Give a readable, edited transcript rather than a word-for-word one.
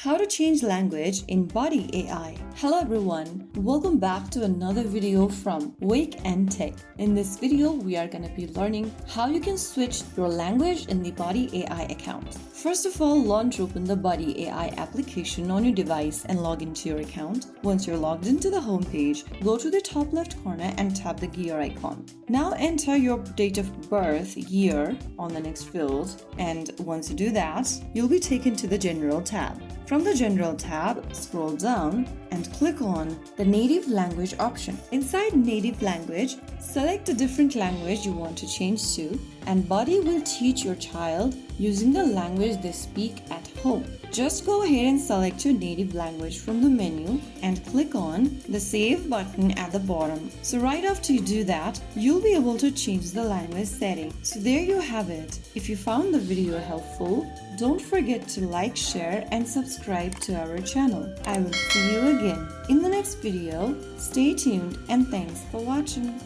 How to change language in Body AI. Hello everyone, welcome back to another video from Wake&Tech. In this video, we are going to be learning how you can switch your language in the Body AI account. First of all, launch open the Body AI application on your device and log into your account. Once you're logged into the home page, go to the top left corner and tap the gear icon. Now enter your date of birth, year on the next field, and once you do that, you'll be taken to the General tab. From the General tab, scroll down and click on the Native Language option. Inside Native Language, select a different language you want to change to, and Body will teach your child using the language they speak at home. Just go ahead and select your native language from the menu and click on the Save button at the bottom. So right after you do that, you'll be able to change the language setting. So there you have it. If you found the video helpful, don't forget to like, share and subscribe to our channel. I will see you again in the next video. Stay tuned and thanks for watching.